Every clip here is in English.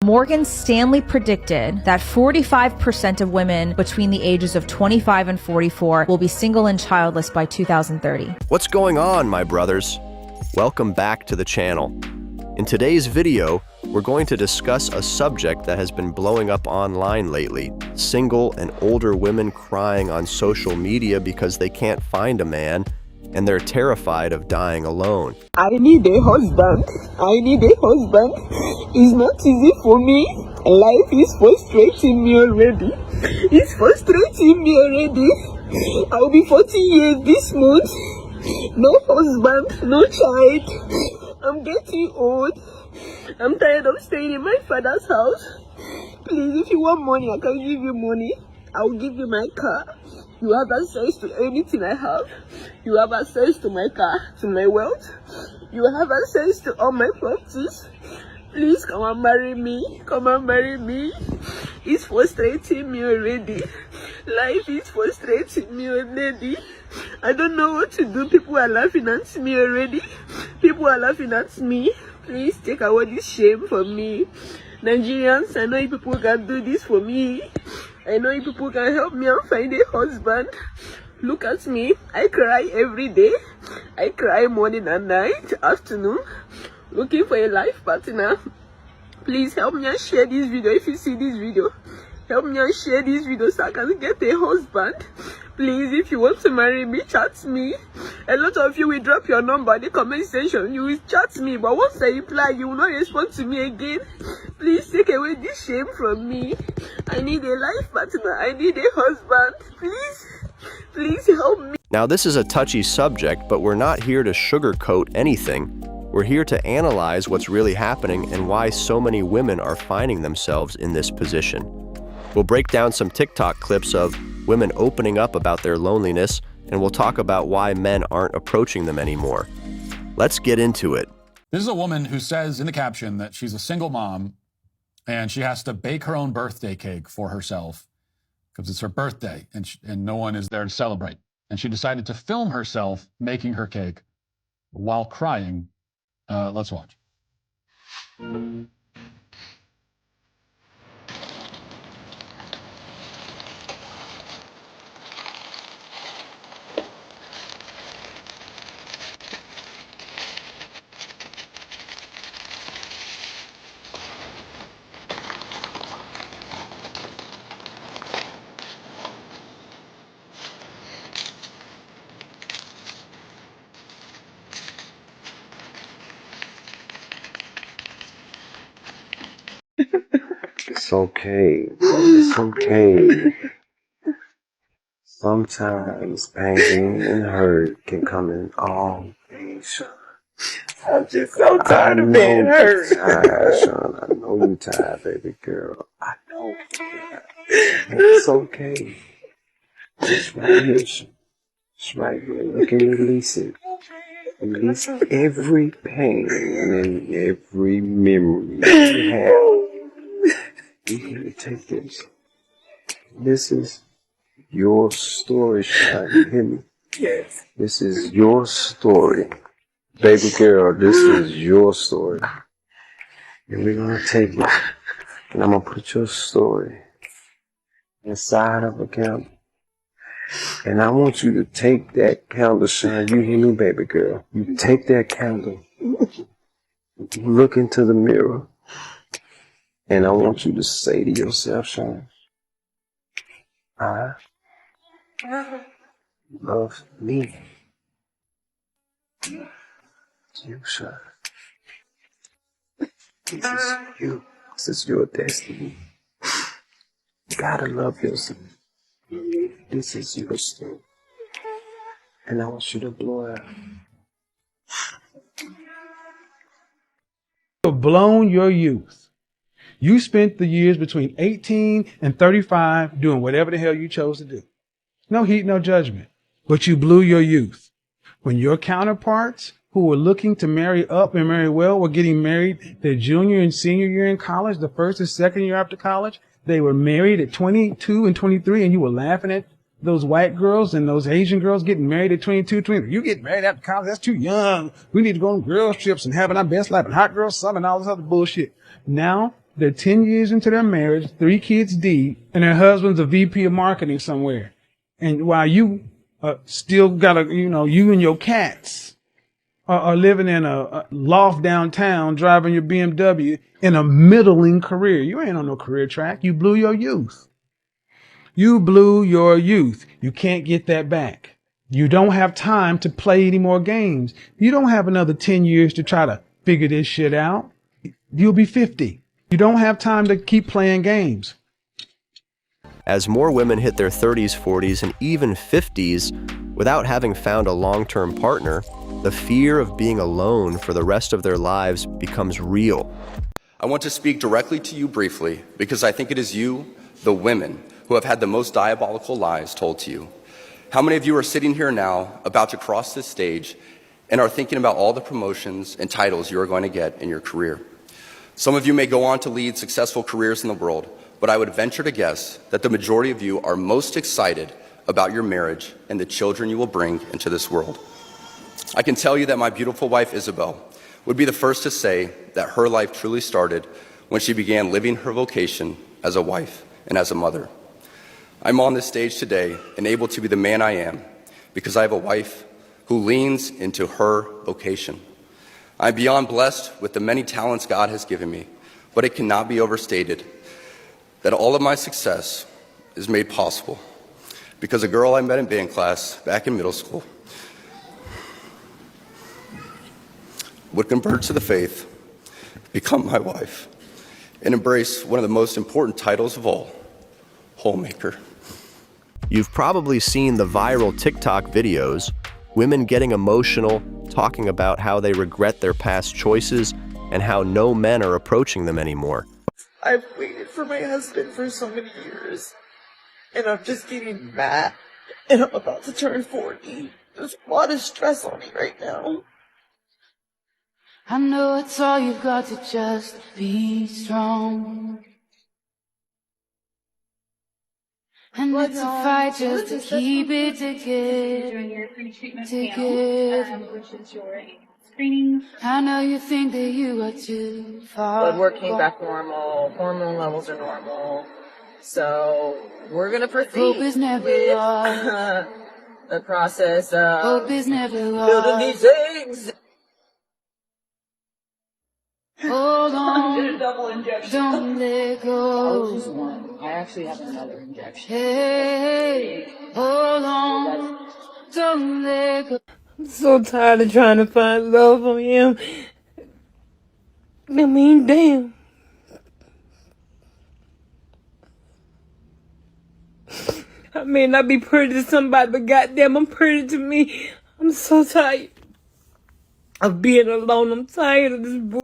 Morgan Stanley predicted that 45% of women between the ages of 25 and 44 will be single and childless by 2030. What's going on, my brothers? Welcome back to the channel. In today's video, we're going to discuss a subject that has been blowing up online lately. Single and older women crying on social media because they can't find a man and they're terrified of dying alone. I need a husband. It's not easy for me. Life is frustrating me already. I'll be 40 years this month. No husband, no child. I'm getting old. I'm tired of staying in my father's house. Please, if you want money, I can give you money. I'll give you my car. You have access to anything I have. You have access to my car, to my wealth. You have access to all my properties. Please come and marry me. It's frustrating me already. Life is frustrating me already. I don't know what to do. People are laughing at me already. Please take away this shame from me. Nigerians, I know you people can do this for me. I know you people can help me and find a husband. Look at me. I cry every day. I cry morning and night, afternoon, looking for a life partner. Please help me and share this video. If you see this video, help me and share this video so I can get a husband. Please, if you want to marry me, chat me. A lot of you will drop your number in the comment section. You will chat me, but once I reply, you will not respond to me again. Please take away this shame from me. I need a life partner. I need a husband. Please help me. Now, this is a touchy subject, but we're not here to sugarcoat anything. We're here to analyze what's really happening and why so many women are finding themselves in this position. We'll break down some TikTok clips of women opening up about their loneliness, and we'll talk about why men aren't approaching them anymore. Let's get into it. This is a woman who says in the caption that she's a single mom and she has to bake her own birthday cake for herself because it's her birthday and no one is there to celebrate. And she decided to film herself making her cake while crying. Let's watch. It's okay. Sometimes pain and hurt can come in all ways. I'm just so tired of being hurt. Sean. I know you're tired, baby girl. I know. It's okay. Just right here. Just right here. You can release it. Release every pain and every memory you have. You need to take this. This is your story, Sean. You hear me? Yes. This is your story. Baby girl, this is your story. And we're going to take it. And I'm going to put your story inside of a candle. And I want you to take that candle, Sean. You hear me, baby girl? You take that candle. Look into the mirror. And I want you to say to yourself, Sean, I love me. You, Sean. This is you. This is your destiny. You gotta love yourself. This is your story. And I want you to blow out. You've blown your youth. You spent the years between 18 and 35 doing whatever the hell you chose to do. No heat, no judgment. But you blew your youth. When your counterparts who were looking to marry up and marry well were getting married their junior and senior year in college, the first and second year after college, they were married at 22 and 23, and you were laughing at those white girls and those Asian girls getting married at 22, 23. You get married after college, that's too young. We need to go on girls trips and having our best life and hot girl summer and all this other bullshit. Now They're 10 years into their marriage, 3 kids deep, and their husband's a VP of marketing somewhere. And while you still got you and your cats are living in a loft downtown, driving your BMW in a middling career. You ain't on no career track. You blew your youth. You blew your youth. You can't get that back. You don't have time to play any more games. You don't have another 10 years to try to figure this shit out. You'll be 50. You don't have time to keep playing games. As more women hit their 30s, 40s, and even 50s without having found a long-term partner, the fear of being alone for the rest of their lives becomes real. I want to speak directly to you briefly because I think it is you, the women, who have had the most diabolical lies told to you. How many of you are sitting here now, about to cross this stage, and are thinking about all the promotions and titles you are going to get in your career? Some of you may go on to lead successful careers in the world, but I would venture to guess that the majority of you are most excited about your marriage and the children you will bring into this world. I can tell you that my beautiful wife, Isabel, would be the first to say that her life truly started when she began living her vocation as a wife and as a mother. I'm on this stage today and able to be the man I am because I have a wife who leans into her vocation. I'm beyond blessed with the many talents God has given me, but it cannot be overstated that all of my success is made possible because a girl I met in band class back in middle school would convert to the faith, become my wife, and embrace one of the most important titles of all, homemaker. You've probably seen the viral TikTok videos, women getting emotional, talking about how they regret their past choices and how no men are approaching them anymore. I've waited for my husband for so many years, and I'm just getting mad, and I'm about to turn 40. There's a lot of stress on me right now. I know it's all you've got to just be strong. And it's a fight just to keep it together. I know you think that you are too far. Blood work came back normal, hormone levels are normal. So we're gonna proceed. Hope is never lost. The process of Hope is never building lost. these eggs. Hold I did a on, double injection. don't let I go. was just one. I actually have another injection. Hey, hold on, don't let go. I'm so tired of trying to find love on him. I mean, damn. I may not be pretty to somebody, but goddamn, I'm pretty to me. I'm so tired of being alone. I'm tired of this bullshit.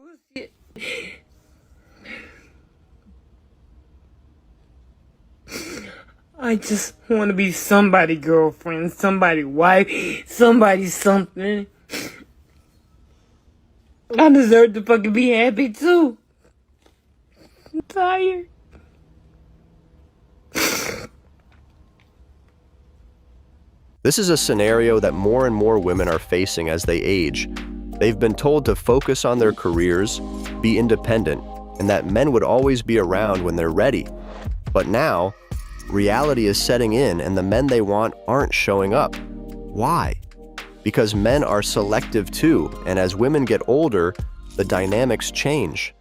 I just want to be somebody girlfriend, somebody wife, somebody something. I deserve to fucking be happy too. I'm tired. This is a scenario that more and more women are facing as they age. They've been told to focus on their careers, be independent, and that men would always be around when they're ready. But now, reality is setting in and the men they want aren't showing up. Why? Because men are selective too, and as women get older, the dynamics change.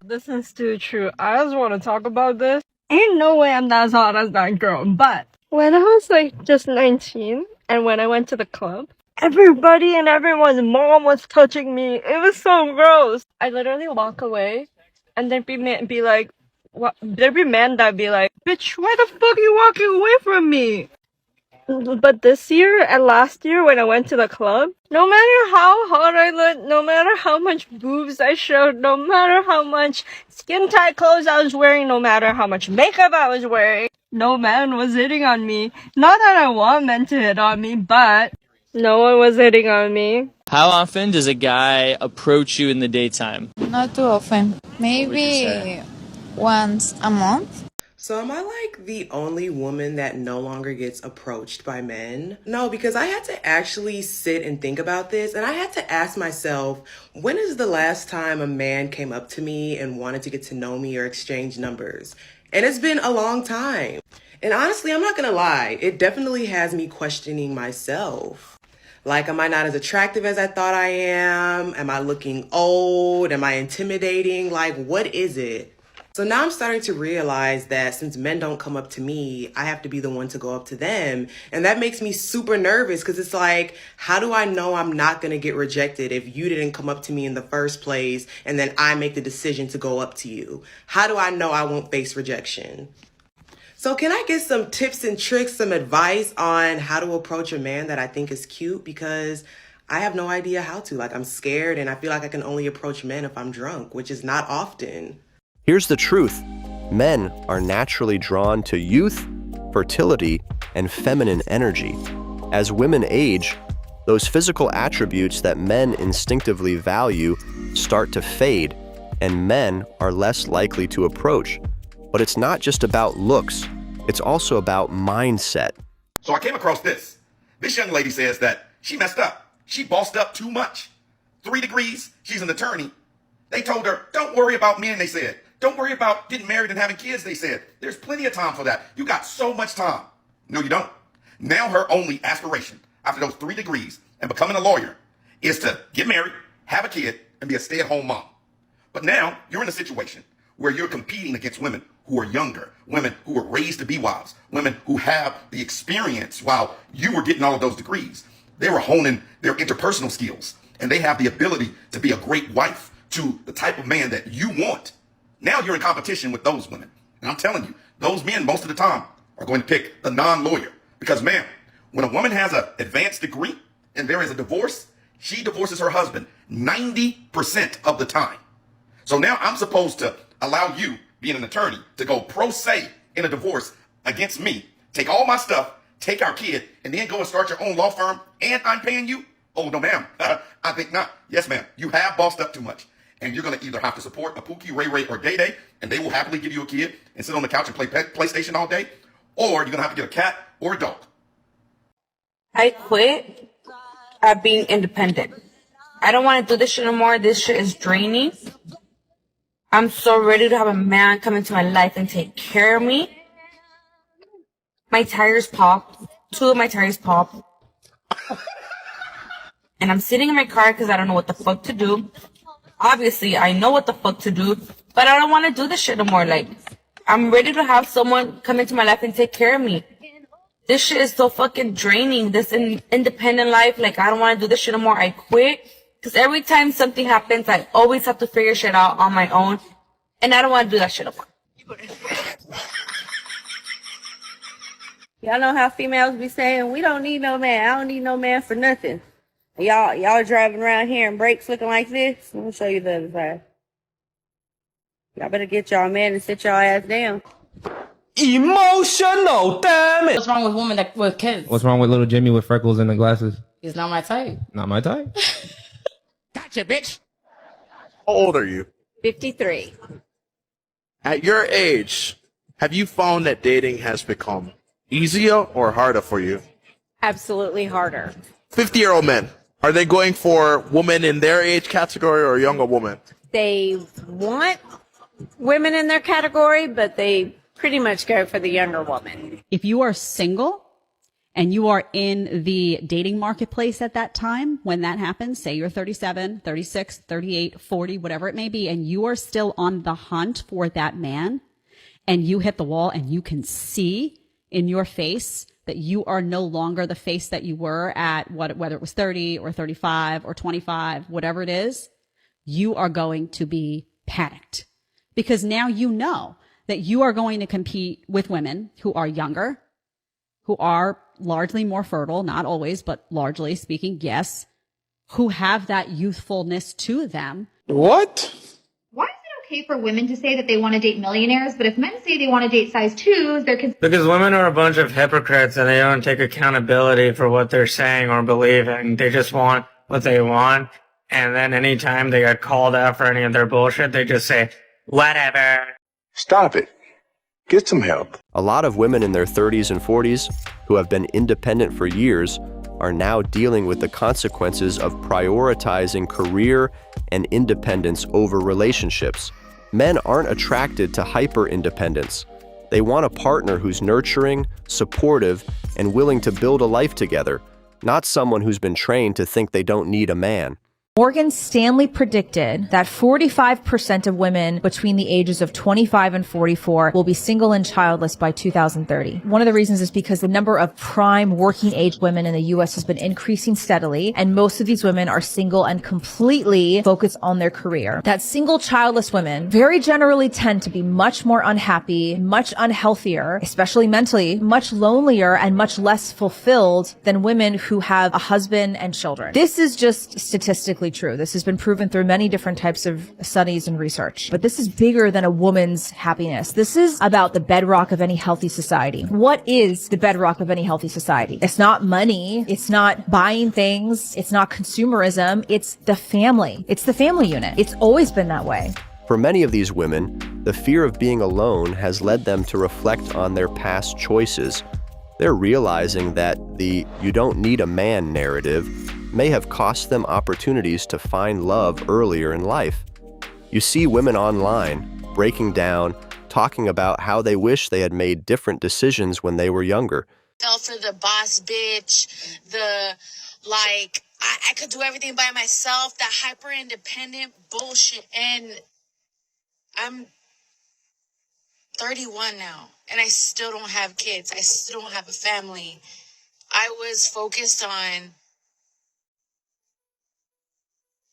This is too true. I just want to talk about this. Ain't no way I'm as hot as that girl. But when I was like just 19 and when I went to the club, everybody and everyone's mom was touching me. It was so gross. I literally walk away and there'd be like, what? There'd be men that'd be like, bitch, why the fuck are you walking away from me? But this year and last year when I went to the club, no matter how hot I looked, no matter how much boobs I showed, no matter how much skin tight clothes I was wearing, no matter how much makeup I was wearing, no man was hitting on me. Not that I want men to hit on me, but no one was hitting on me. How often does a guy approach you in the daytime? Not too often. Maybe once a month. So am I like the only woman that no longer gets approached by men? No, because I had to actually sit and think about this, and I had to ask myself, when is the last time a man came up to me and wanted to get to know me or exchange numbers? And it's been a long time. And honestly, I'm not gonna lie, it definitely has me questioning myself. Like, am I not as attractive as I thought I am? Am I looking old? Am I intimidating? Like, what is it? So now I'm starting to realize that since men don't come up to me, I have to be the one to go up to them. And that makes me super nervous because it's like, how do I know I'm not going to get rejected if you didn't come up to me in the first place and then I make the decision to go up to you? How do I know I won't face rejection? So can I get some tips and tricks, some advice on how to approach a man that I think is cute? Because I have no idea how to. Like, I'm scared and I feel like I can only approach men if I'm drunk, which is not often. Here's the truth. Men are naturally drawn to youth, fertility, and feminine energy. As women age, those physical attributes that men instinctively value start to fade, and men are less likely to approach. But it's not just about looks, it's also about mindset. So I came across this. This young lady says that she messed up. She bossed up too much. 3 degrees, she's an attorney. They told her, don't worry about men, they said. Don't worry about getting married and having kids, they said. There's plenty of time for that. You got so much time. No, you don't. Now her only aspiration after those 3 degrees and becoming a lawyer is to get married, have a kid, and be a stay-at-home mom. But now you're in a situation where you're competing against women who are younger, women who were raised to be wives, women who have the experience while you were getting all of those degrees. They were honing their interpersonal skills, and they have the ability to be a great wife to the type of man that you want. Now you're in competition with those women. And I'm telling you, those men most of the time are going to pick the non-lawyer. Because, man, when a woman has an advanced degree and there is a divorce, she divorces her husband 90% of the time. So now I'm supposed to allow you, being an attorney, to go pro se in a divorce against me, take all my stuff, take our kid, and then go and start your own law firm, and I'm paying you? Oh, no, ma'am. I think not. Yes, ma'am. You have bossed up too much. And you're going to either have to support a Pookie, Ray Ray, or Day Day, and they will happily give you a kid and sit on the couch and play PlayStation all day, or you're going to have to get a cat or a dog. I quit at being independent. I don't want to do this shit anymore. This shit is draining. I'm so ready to have a man come into my life and take care of me. My tires popped. 2 of my tires popped. And I'm sitting in my car because I don't know what the fuck to do. Obviously, I know what the fuck to do, but I don't want to do this shit no more. Like, I'm ready to have someone come into my life and take care of me. This shit is so fucking draining, this independent life. Like, I don't want to do this shit no more. I quit. Because every time something happens, I always have to figure shit out on my own. And I don't want to do that shit no more. Y'all know how females be saying, we don't need no man. I don't need no man for nothing. Y'all driving around here in brakes looking like this? Let me show you the other side. Y'all better get y'all man and sit y'all ass down. Emotional, damn it! What's wrong with women with kids? What's wrong with little Jimmy with freckles and the glasses? He's not my type. Not my type. Gotcha, bitch. How old are you? 53. At your age, have you found that dating has become easier or harder for you? Absolutely harder. 50-year-old men, are they going for women in their age category or younger women? They want women in their category, but they pretty much go for the younger woman. If you are single and you are in the dating marketplace at that time, when that happens, say you're 37, 36, 38, 40, whatever it may be, and you are still on the hunt for that man, and you hit the wall and you can see in your face that you are no longer the face that you were at whether it was 30 or 35 or 25, whatever it is, you are going to be panicked because now you know that you are going to compete with women who are younger, who are largely more fertile, not always, but largely speaking, yes, who have that youthfulness to them. What? Why is it okay for women to say that they want to date millionaires, but if men say they want to date size 2s, they're Because women are a bunch of hypocrites and they don't take accountability for what they're saying or believing. They just want what they want. And then anytime they get called out for any of their bullshit, they just say, whatever. Stop it. Get some help. A lot of women in their 30s and 40s who have been independent for years are now dealing with the consequences of prioritizing career and independence over relationships. Men aren't attracted to hyper-independence. They want a partner who's nurturing, supportive, and willing to build a life together, not someone who's been trained to think they don't need a man. Morgan Stanley predicted that 45% of women between the ages of 25 and 44 will be single and childless by 2030. One of the reasons is because the number of prime working age women in the U.S. has been increasing steadily, and most of these women are single and completely focused on their career. That single childless women very generally tend to be much more unhappy, much unhealthier, especially mentally, much lonelier and much less fulfilled than women who have a husband and children. This is just statistically true. This has been proven through many different types of studies and research. But this is bigger than a woman's happiness. This is about the bedrock of any healthy society. What is the bedrock of any healthy society? It's not money. It's not buying things. It's not consumerism. It's the family. It's the family unit. It's always been that way. For many of these women, the fear of being alone has led them to reflect on their past choices. They're realizing that the "you don't need a man" narrative may have cost them opportunities to find love earlier in life. You see women online breaking down, talking about how they wish they had made different decisions when they were younger. Fell for the boss bitch, I could do everything by myself, that hyper independent bullshit. And I'm 31 now, and I still don't have kids. I still don't have a family. I was focused on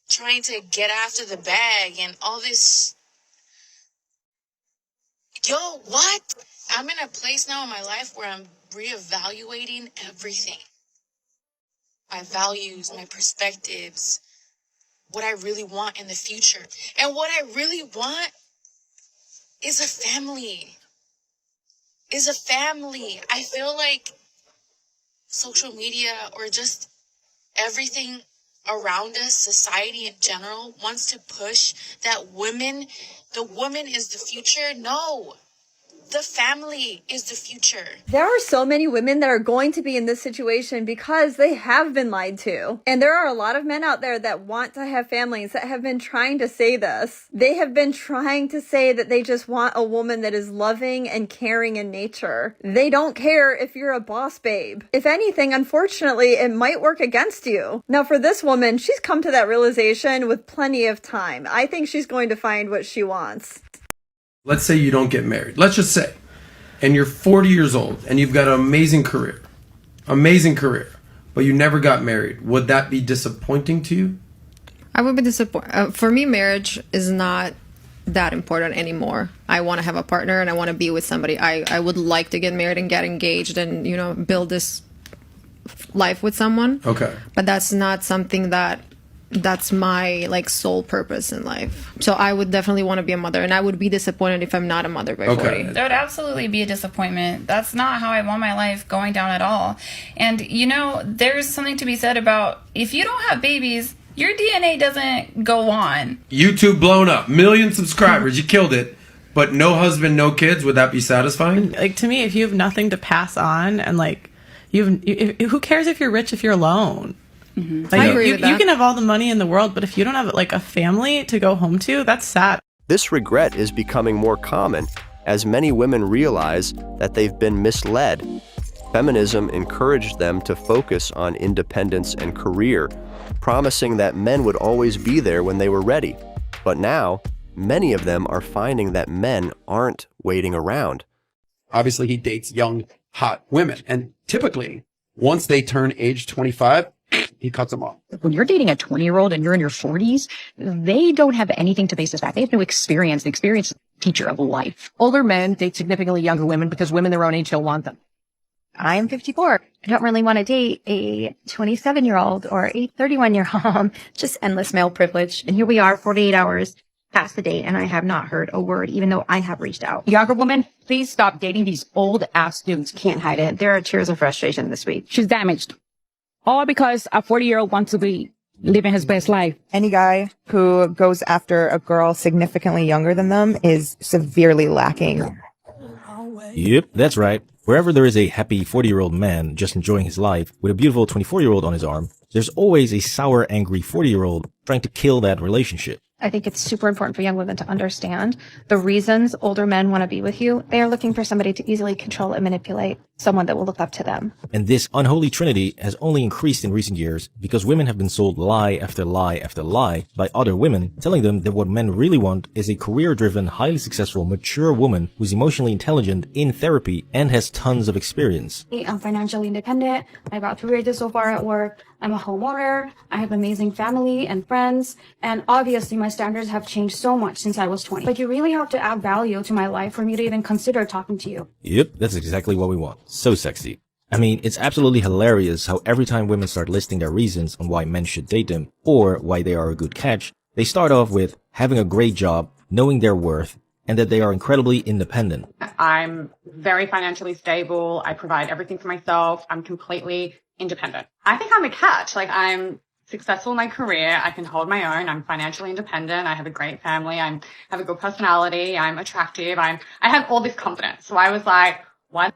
trying to get after the bag and all this. Yo, what? I'm in a place now in my life where I'm reevaluating everything. My values, my perspectives, what I really want in the future. And what I really want is a family. I feel like social media or just everything around us, society in general, wants to push that the woman is the future. No, the family is the future. There are so many women that are going to be in this situation because they have been lied to. And there are a lot of men out there that want to have families that have been trying to say this. They have been trying to say that they just want a woman that is loving and caring in nature. They don't care if you're a boss babe. If anything, unfortunately, it might work against you. Now, for this woman, she's come to that realization with plenty of time. I think she's going to find what she wants. Let's say you don't get married. Let's just say, and you're 40 years old and you've got an amazing career, but you never got married. Would that be disappointing to you? I would be disappointed. For me, marriage is not that important anymore. I want to have a partner and I want to be with somebody. I would like to get married and get engaged and, build this life with someone. Okay. But that's not something that's my sole purpose in life. So I would definitely want to be a mother, and I would be disappointed if I'm not a mother by 40. There would absolutely be a disappointment. That's not how I want my life going down at all. And there's something to be said about if you don't have babies, your DNA doesn't go on. YouTube blown up, 1 million subscribers, you killed it, but no husband, no kids. Would that be satisfying? To me, if you have nothing to pass on, and who cares if you're rich if you're alone? Mm-hmm. I agree with that. You can have all the money in the world, but if you don't have a family to go home to, that's sad. This regret is becoming more common as many women realize that they've been misled. Feminism encouraged them to focus on independence and career, promising that men would always be there when they were ready. But now, many of them are finding that men aren't waiting around. Obviously, he dates young, hot women, and typically, once they turn age 25, he cuts them off. When you're dating a 20-year-old and you're in your 40s, they don't have anything to base this back. They have no experience. The experience is a teacher of life. Older men date significantly younger women because women their own age don't want them. I'm 54. I don't really want to date a 27-year-old or a 31-year-old. Just endless male privilege. And here we are, 48 hours past the date, and I have not heard a word, even though I have reached out. Younger woman, please stop dating these old-ass dudes. Can't hide it. There are tears of frustration this week. She's damaged. All because a 40-year-old wants to be living his best life. Any guy who goes after a girl significantly younger than them is severely lacking Yep, that's right. Wherever there is a happy 40-year-old man just enjoying his life with a beautiful 24-year-old on his arm, there's always a sour, angry 40-year-old trying to kill that relationship. I think it's super important for young women to understand the reasons older men want to be with you. They are looking for somebody to easily control and manipulate, someone that will look up to them. And this unholy trinity has only increased in recent years because women have been sold lie after lie after lie by other women, telling them that what men really want is a career-driven, highly successful, mature woman who's emotionally intelligent, in therapy, and has tons of experience. I'm financially independent. I got 3 raises so far at work. I'm a homeowner. I have amazing family and friends. And obviously my standards have changed so much since I was 20. But you really have to add value to my life for me to even consider talking to you. Yep, that's exactly what we want. So sexy. I mean, it's absolutely hilarious how every time women start listing their reasons on why men should date them or why they are a good catch, they start off with having a great job, knowing their worth, and that they are incredibly independent. I'm very financially stable. I provide everything for myself. I'm completely independent. I think I'm a catch. Like, I'm successful in my career. I can hold my own. I'm financially independent. I have a great family. I have a good personality. I'm attractive. I have all this confidence. So I was like, why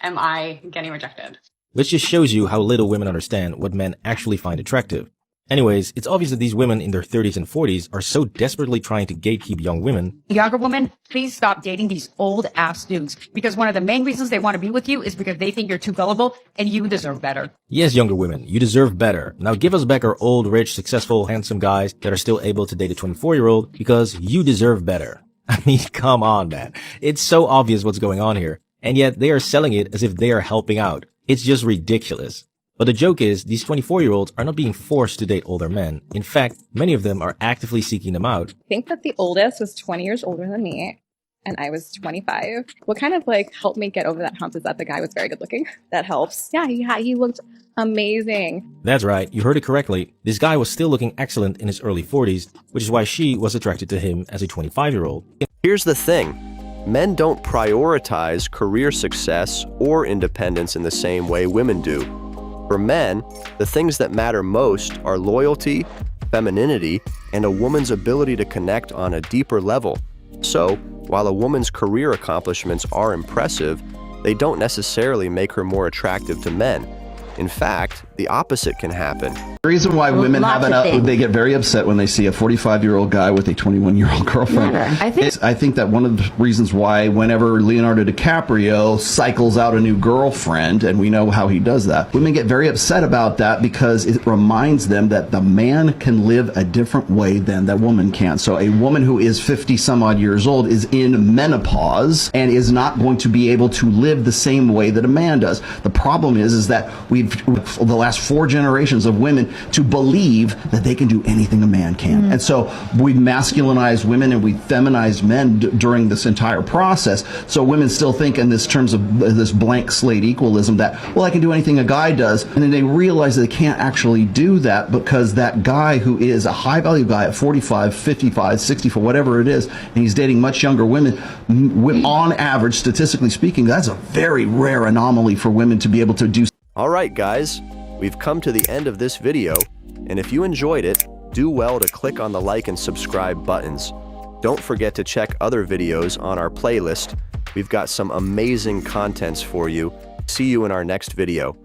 am I getting rejected? Which just shows you how little women understand what men actually find attractive. Anyways, it's obvious that these women in their 30s and 40s are so desperately trying to gatekeep young women. Younger women, please stop dating these old ass dudes, because one of the main reasons they want to be with you is because they think you're too gullible and you deserve better. Yes, younger women, you deserve better. Now give us back our old, rich, successful, handsome guys that are still able to date a 24-year-old because you deserve better. I mean, come on, man. It's so obvious what's going on here. And yet they are selling it as if they are helping out. It's just ridiculous. But the joke is, these 24-year-olds are not being forced to date older men. In fact, many of them are actively seeking them out. I think that the oldest was 20 years older than me, and I was 25. What kind of helped me get over that hump is that the guy was very good looking. That helps. Yeah, he looked amazing. That's right, you heard it correctly. This guy was still looking excellent in his early 40s, which is why she was attracted to him as a 25-year-old. Here's the thing. Men don't prioritize career success or independence in the same way women do. For men, the things that matter most are loyalty, femininity, and a woman's ability to connect on a deeper level. So, while a woman's career accomplishments are impressive, they don't necessarily make her more attractive to men. In fact, the opposite can happen. The reason why women they get very upset when they see a 45-year-old guy with a 21-year-old girlfriend. I think that one of the reasons why whenever Leonardo DiCaprio cycles out a new girlfriend, and we know how he does that, women get very upset about that because it reminds them that the man can live a different way than the woman can. So a woman who is 50 some odd years old is in menopause and is not going to be able to live the same way that a man does. The problem is that we've the last 4 generations of women to believe that they can do anything a man can. And so we masculinized women and we feminized men during this entire process. So women still think in this terms of this blank slate equalism that, well, I can do anything a guy does. And then they realize that they can't actually do that because that guy who is a high value guy at 45, 55, 64, whatever it is, and he's dating much younger women, on average, statistically speaking, that's a very rare anomaly for women to be able to do. All right, guys, we've come to the end of this video, and if you enjoyed it, do well to click on the like and subscribe buttons. Don't forget to check other videos on our playlist. We've got some amazing contents for you. See you in our next video.